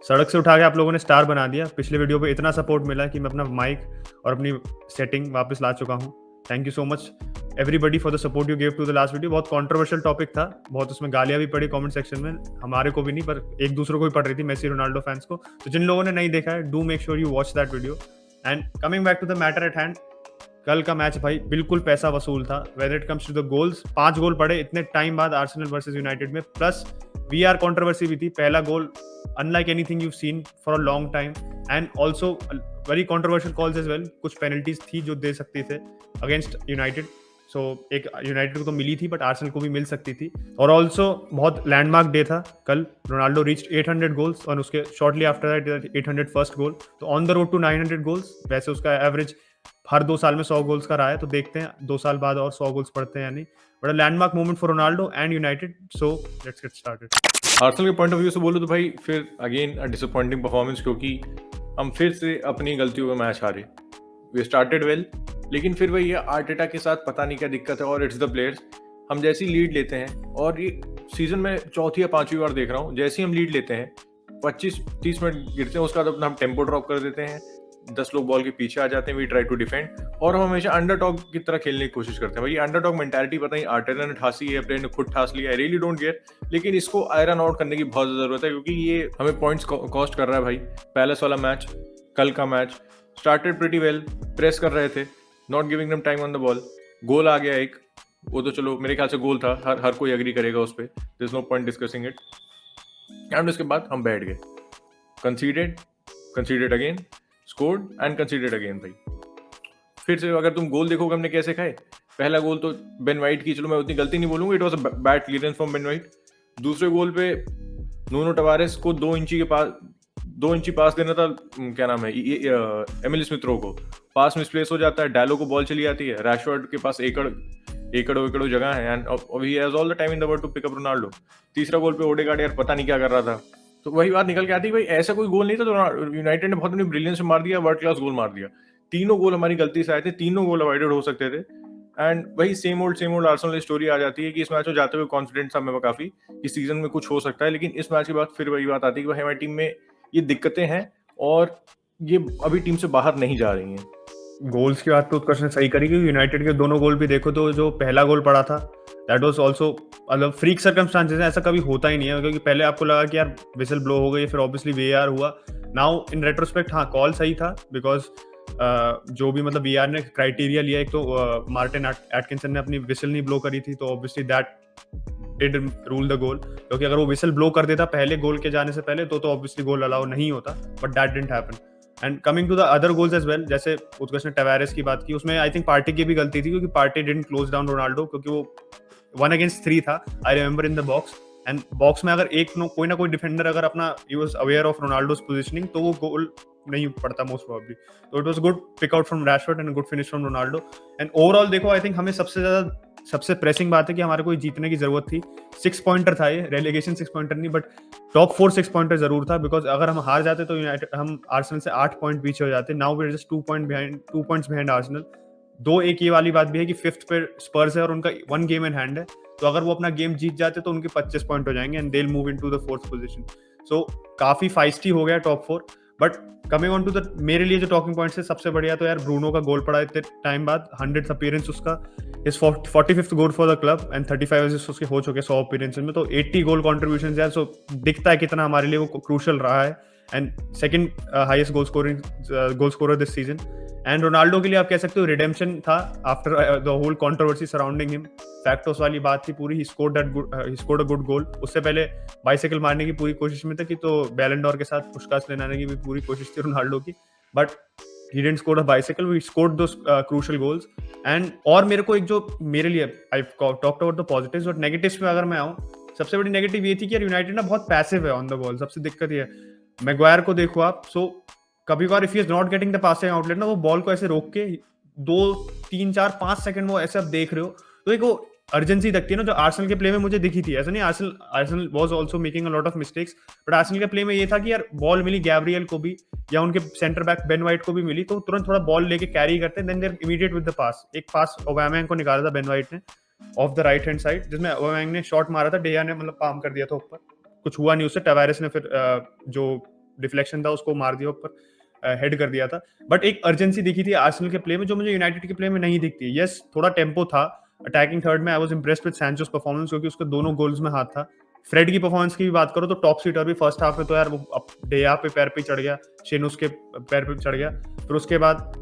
सड़क से उठा के आप लोगों ने स्टार बना दिया। पिछले वीडियो पे इतना सपोर्ट मिला कि मैं अपना माइक और अपनी सेटिंग वापस ला चुका हूँ। Thank you so much everybody for the support you give to the last video. बहुत कंट्रोवर्शियल टॉपिक था, बहुत उसमें गालियाँ भी पड़ी कमेंट सेक्शन में, हमारे को भी नहीं पर एक दूसरे को भी पड़ रही थी, मेसी रोनाल्डो फैंस को। तो जिन लोगों ने नहीं देखा है, do make sure you watch that video. And coming back to the matter at hand, कल का मैच भाई बिल्कुल पैसा वसूल था। Whether it comes to the goals, 5 goal पड़े इतने टाइम बाद आर्सेनल वर्सेस यूनाइटेड में, प्लस वीआर कंट्रोवर्सी भी थी। पहला goal unlike anything you seen for a long time, and also very controversial calls as well. कुछ पेनल्टीज थी जो दे सकते थे अगेंस्ट यूनाइटेड, सो एक यूनाइटेड को तो मिली थी बट आर्सेनल को भी मिल सकती थी। और ऑल्सो बहुत लैंडमार्क डे था कल, रोनाल्डो रीच्ड 800 गोल्स और उसके shortly after that 800 first goal, तो on the road to 900 goals. वैसे उसका एवरेज हर 2 साल में 100 गोल्स का रहा है, तो देखते हैं 2 साल बाद और 100 गोल्स पड़ते हैं या नहीं। But landmark moment for Ronaldo and United, so let's get started. Arsenal के पॉइंट ऑफ व्यू से बोलूं तो भाई फिर अगेन अ डिसअपॉइंटिंग परफॉर्मेंस, क्योंकि हम फिर से अपनी गलतियों में मैच हारे। वी स्टार्टेड वेल, लेकिन फिर वही आर्टेटा के साथ पता नहीं क्या दिक्कत है, और इट्स द प्लेयर्स। हम जैसे ही लीड लेते हैं, और ये सीजन में चौथी या पांचवी बार देख रहा हूँ, जैसे ही हम लीड लेते हैं 25-30 मिनट गिरते हैं, उसके बाद अपना हम टेम्पो ड्रॉप कर देते हैं, 10 लोग बॉल के पीछे आ जाते हैं, वी ट्राई टू डिफेंड, और हम हमेशा अंडरडॉग की तरह खेलने की कोशिश करते हैं। भाई अंडरडॉग मेंटालिटी पता नहीं आर्टेटा ने ठासी है, प्लेयर ने खुद ठास लिया, आई रियली डोंट केयर, लेकिन इसको आयरन आउट करने की बहुत जरूरत है, क्योंकि ये हमें पॉइंट्स कॉस्ट कर रहा है। भाई पैलेस वाला मैच, कल का match started pretty well, press कर रहे थे, not giving them time on the ball, goal आ गया एक, वो तो चलो मेरे ख्याल से गोल था, हर कोई एग्री करेगा उस पर, there is no point discussing it. And उसके बाद हम बैठ गए, conceded again, scored and conceded again. भाई फिर से अगर तुम गोल देखोगे हमने कैसे खाए, पहला गोल तो बेन वाइट की, चलो मैं उतनी गलती नहीं बोलूंगा, it was a bad clearance from Ben white. दूसरे गोल पे नूनो टवारेस को 2 इंची पास देना था, क्या नाम है, एमिल स्मिथ रो को, पास मिसप्लेस हो जाता है, डायलो को बॉल चली आती है, रैशवर्ड के पास एकड़ों जगह है, and he has all the time in the world to pick up Ronaldo. तीसरा गोल पे ओडेगार्ड यार पता नहीं क्या कर रहा था, तो वही बात निकल के आती है भाई ऐसा कोई गोल नहीं था, तो यूनाइटेड ने बहुत अपनी ब्रिलियंस से मार दिया, वर्ल्ड क्लास गोल मार दिया। तीनों गोल हमारी गलती से आए थे, तीनों गोल अवॉइडेड हो सकते थे, एंड वही सेम ओल्ड आर्सेनल स्टोरी आ जाती है कि इस मैच में जाते हुए कॉन्फिडेंस था मेरे काफी कि सीजन में कुछ हो सकता है, लेकिन इस मैच के बाद फिर वही बात आती है कि भाई हमारी टीम में ये दिक्कतें हैं और ये अभी टीम से बाहर नहीं जा रही हैं। गोल्स की बात तो उत्कर्ष ने सही करी, क्योंकि यूनाइटेड के दोनों गोल भी देखो तो जो पहला गोल पड़ा था दैट वाज आल्सो मतलब फ्रीक सर्कमस्टांसेस है, ऐसा कभी होता ही नहीं है, क्योंकि पहले आपको लगा कि यार विसल ब्लो हो गई, फिर ऑब्वियसली वीआर हुआ। नाउ इन रेट्रोस्पेक्ट हाँ कॉल सही था, बिकॉज जो भी मतलब वीआर ने क्राइटेरिया लिया, एक तो मार्टिन एटकिंसन ने अपनी विसल नहीं ब्लो करी थी, तो obviously that did rule the goal, क्योंकि अगर वो विसल ब्लो कर देता पहले गोल के जाने से पहले तो ऑब्वियसली गोल अलाउ नहीं होता, but that didn't happen. And coming to the other goals as well, जैसे उत्कर्ष ने टवारेस की बात की, उसमें आई थिंक पार्टी की भी गलती थी, क्योंकि Partey didn't close down Ronaldo, क्योंकि वो 1 against 3 था, I remember in the box, and box में अगर कोई ना कोई डिफेंडर अगर अपना ही was aware of Ronaldo's positioning, तो वो गोल नहीं पड़ता मोस्ट प्रोबेबली। तो it was good pick out from Rashford and good finish from Ronaldo. And overall देखो, आई थिंक हमें सबसे प्रेसिंग बात है कि हमारे को जीतने की जरूरत थी। 6 पॉइंटर था ये, रेलेगेशन 6 पॉइंटर नहीं, बट टॉप 4 6 पॉइंटर जरूर था, बिकॉज अगर हम हार जाते तो यूनाइटेड हम आर्सेनल से 8 पॉइंट पीछे हो जाते। Now we are just 2 points behind Arsenal. एक ये वाली बात भी है कि 5th पे स्पर्स है और उनका 1 गेम इन हैंड है, तो अगर वो अपना गेम जीत जाते तो उनके 25 पॉइंट हो जाएंगे and they will move into the 4th position. So काफी फाइस्टी हो गया top 4। But coming on to the मेरे लिए जो टॉकिंग पॉइंट्स है, सबसे बढ़िया तो यार ब्रूनो का गोल पड़ा इतने टाइम बाद, 100th अपीयरेंस उसका, इस 45th goal for the club, and 35 assist उसके हो चुके 100 अपीयरेंसेस में, तो 80 गोल कॉन्ट्रीब्यूशन यार, सो दिखता है कितना हमारे लिए वो क्रूशल रहा है, and second highest goal scorer this season. And Ronaldo के लिए आप कह सकते हो रिडेम्पशन था after the whole controversy surrounding him. फैक्टोस वाली बात थी पूरी, he scored a good goal. उससे पहले बाइसाइकिल मारने की पूरी कोशिश में था कि, तो बैलन डोर के साथ पुरस्कार लेने की भी पूरी कोशिश थी रोनाल्डो की, but he didn't score a bicycle, we scored those crucial goals. And और मेरे को एक जो मेरे लिए I've talked about the positives, but negatives में अगर मैं आऊँ, सबसे बड़ी नेगेटिव ये थी कि यूनाइटेड ना बहुत पैसिव है ऑन द बॉल, सबसे दिक्कत ये है। मैग्वायर को देखो आप, सो कभी कभार if he is not getting the passing outlet ना, वो बॉल को ऐसे रोक के 2 3 4 5 सेकंड वो ऐसे आप देख रहे हो, तो एक वो अर्जेंसी दिखती है ना, जो आर्सेनल के प्ले में मुझे दिखी थी। ऐसा नहीं, Arsenal was also making a lot of mistakes, but Arsenal के प्ले में ये था कि यार बॉल मिली गैब्रियल को भी या उनके सेंटर बैक बेन वाइट को भी मिली, तो तुरंत थोड़ा बॉल लेके कैरी करते हैं, then they are immediate with the pass. एक पास ओबामेंग को निकाला था बेन वाइट ने off the right hand side, जिसमें ओबामेंग ने शॉट मारा था, डेया ने मतलब पाम कर दिया था ऊपर, कुछ हुआ नहीं उससे। टवारेस ने फिर जो डिफ्लेक्शन था उसको मार दिया ऊपर, हेड कर दिया था। बट एक अर्जेंसी दिखी थी आर्सेनल के प्ले में जो मुझे यूनाइटेड के प्ले में नहीं दिखती। यस, थोड़ा टेम्पो था अटैकिंग थर्ड में। I was impressed with सैंचोस performance क्योंकि उसके दोनों गोल्स में हाथ था। फ्रेड की परफॉर्मेंस की भी बात करो तो टॉप सीटर भी फर्स्ट हाफ में तो यार वो डेया पे पैर पे चढ़ गया, शेनुस के पैर पे चढ़ गया। फिर उसके बाद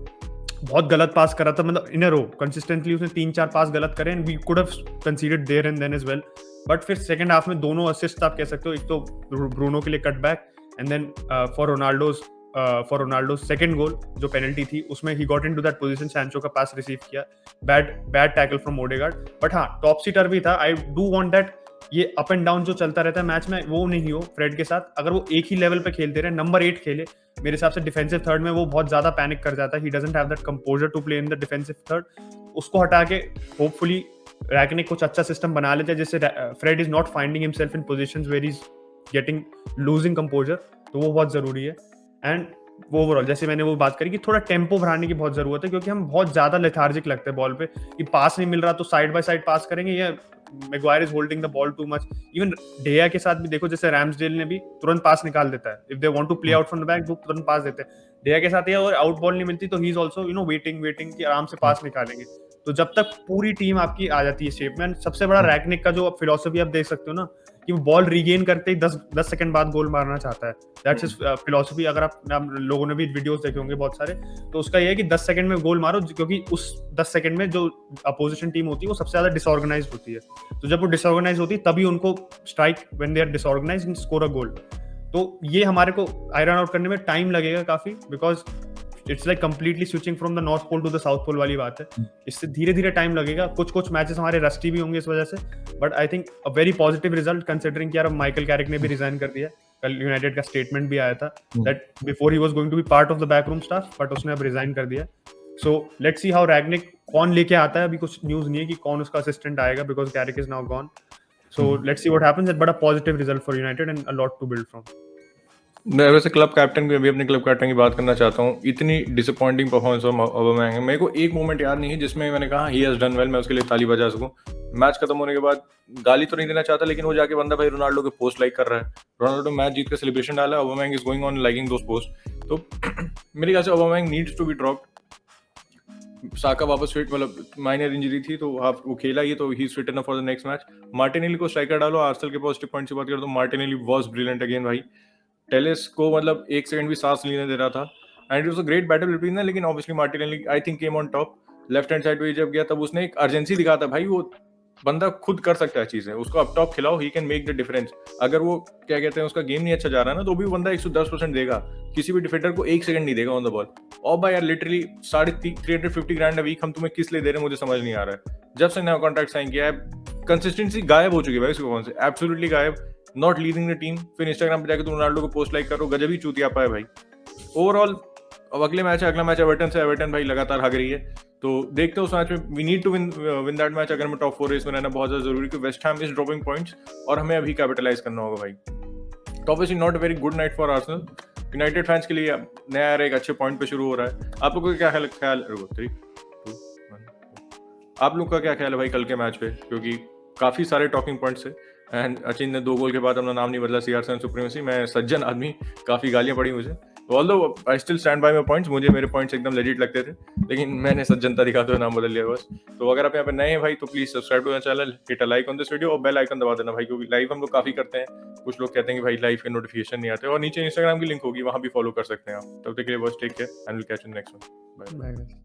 बहुत गलत पास कर रहा था, मतलब इन अ रो कंसिस्टेंटली उसने 3-4 पास गलत करे and we could have conceded there and then as well. But फिर सेकंड हाफ में दोनों असिस्ट आप कह सकते हो, एक तो ब्रूनो के लिए cut back and then for Ronaldo second goal जो पेनल्टी थी उसमें ही got into that position, Sancho का पास रिसीव किया, bad tackle from Odegaard. But हाँ, टॉप सीटर भी था। आई डू वांट दैट ये अप एंड डाउन जो चलता रहता है मैच में वो नहीं हो फ्रेड के साथ। अगर वो एक ही लेवल पे खेलते रहे, नंबर 8 खेले, मेरे हिसाब से डिफेंसिव थर्ड में वो बहुत ज्यादा पैनिक कर जाता है। He doesn't have that composure to play in the defensive third. उसको हटा के होपफुली रैकनिक कुछ अच्छा सिस्टम बना लेते हैं जिससे Fred is not finding himself in positions where is getting losing composure, तो वो बहुत जरूरी है। एंड ओवरऑल जैसे मैंने वो बात करी कि थोड़ा टेम्पो बढ़ाने की बहुत जरूरत है क्योंकि हम बहुत ज्यादा लेथार्जिक लगते हैं बॉल पे कि पास नहीं मिल रहा तो साइड बाय साइड पास करेंगे, या Maguire is holding the ball too much. Even De Gea के साथ भी देखो, जैसे रैम्सडेल ने भी तुरंत पास निकाल देता है, if they want to play out from the back वो तुरंत पास देते हैं। डेया के साथ ये और आउट बॉल नहीं मिलती तो ही इज आल्सो वेटिंग कि आराम से पास निकालेंगे। तो जब तक पूरी टीम आपकी आ जाती है शेप में, सबसे बड़ा रैकनिक का जो फिलॉसफी आप देख सकते हो ना कि वो बॉल रीगेन करते ही 10 सेकंड बाद गोल मारना चाहता है। That's his philosophy. अगर आप लोगों ने भी वीडियोस देखे होंगे बहुत सारे, तो उसका ये है कि 10 सेकंड में गोल मारो क्योंकि उस 10 सेकंड में जो अपोजिशन टीम होती है वो सबसे ज्यादा डिसऑर्गेनाइज्ड होती है। तो जब वो डिसऑर्गेनाइज होती है तभी उनको strike when they are disorganised and score a goal. तो ये हमारे को आयरन आउट करने में टाइम लगेगा काफी, because it's like completely switching from the north pole to the south pole वाली बात है। इससे धीरे धीरे टाइम लगेगा। कुछ मैचेस हमारे रस्टी भी होंगे इस वजह से, but I think a very positive result considering कि यार माइकल कैरिक ने भी रिजाइन कर दिया। कल यूनाइटेड का स्टेटमेंट भी आया था that before he was going to be part of the backroom staff, but उसने अब रिजाइन कर दिया। सो लेट्स सी हाउ रैगनिक कौन लेके आता है। अभी कुछ न्यूज नहीं है कि कौन उसका असिस्टेंट आएगा because Carrick is now gone. So let's see what happens. But a positive result for United and a lot to build from. मैं वैसे क्लब कैप्टन भी अभी अपने क्लब कैप्टन की बात करना चाहता हूँ। इतनी डिसअपॉइंटिंग परफॉर्मेंस ऑबमेयांग है, मेरे को एक मोमेंट याद नहीं है जिसमें मैंने कहा ही हैज डन वेल, मैं उसके लिए ताली बजा सकूं। मैच खत्म होने के बाद गाली तो नहीं देना चाहता, लेकिन वो जाके बंदा भाई रोनाल्डो के पोस्ट लाइक कर रहा है। रोनाल्डो मैच जीत कर सेलिब्रेशन डाला, Aubameyang is going on liking those post. तो मेरे ख्याल से Aubameyang needs to be dropped. Saka वापस फिट, मतलब माइनर इंजरी थी तो वो खेला ही, तो he is fit enough for the next match. Martinelli को स्ट्राइकर डालो। आर्सेनल के पॉजिटिव पॉइंट की बात करें तो मार्टिनेली वाज ब्रिलियंट अगेन भाई। टेलेस को मतलब एक सेकंड भी सांस लेने दे रहा था and it was a great battle between them, लेकिन obviously Martinelli I think came on top. Left hand side पे जब गया तब उसने एक अर्जेंसी दिखा था भाई, वो बंदा खुद कर सकता है चीजें, उसको अप टॉप खिलाओ, he can make the difference. अगर वो क्या कहते हैं उसका गेम नहीं अच्छा जा रहा ना, तो भी बंदा 110% देगा, किसी भी डिफेंडर को एक सेकंड नहीं देगा ऑन द बॉल। और भाई यार लिटरली 350 ग्रैंड अ वीक हम तुम्हें किस लिए दे रहे हैं मुझे समझ नहीं आ रहा है। जब से नया कॉन्ट्रैक्ट साइन किया है कंसिस्टेंसी गायब हो चुकी है भाई उसकी परफॉर्मेंस से, एब्सोल्युटली गायब। Not leading the team. फिर इंस्टाग्राम पे जाके तुम रोनाल्डो को पोस्ट लाइक करो, गजब ही चूतिया पाए भाई। ओवरऑल अब अगला मैच एवर्टन से। एवर्टन भाई लगातार भाग रही है, तो देखते हैं उस मैच में। We need to win that match अगर हमें टॉप 4 रेस में रहना बहुत ज्यादा जरूरी है, क्योंकि West Ham is dropping points और हमें अभी कैपिटलाइज करना होगा भाई। तो obviously not a very good night for Arsenal. United fans के लिए नया ईयर एक अच्छे पॉइंट पे शुरू हो रहा है। आप लोगों का क्या ख्याल आप लोग का क्या ख्याल है भाई कल के मैच पे, क्योंकि काफी सारे टॉकिंग पॉइंट्स है। एंड अचिन ने 2 गोल के बाद अपना नाम नहीं बदला, CR7 सुप्रीमेसी। मैं सज्जन आदमी, काफी गालियां पड़ी मुझे। Although I still stand by my points, मुझे मेरे पॉइंट्स एकदम लेजिट लगते थे, लेकिन मैंने सज्जनता दिखाते हुए नाम बदल लिया बस। तो अगर आप यहाँ पे नए हैं भाई तो please subscribe to the channel, hit a like on this video और बेल आइकन दबा देना भाई, क्योंकि लाइव हम लोग काफी करते हैं। कुछ लोग कहते हैं कि भाई लाइव के नोटिफिकेशन नहीं आते, और नीचे इंस्टाग्राम की लिंक होगी, वहां भी फॉलो कर सकते हैं आप। तब तक के लिए बस take care and will catch you in next one. Bye.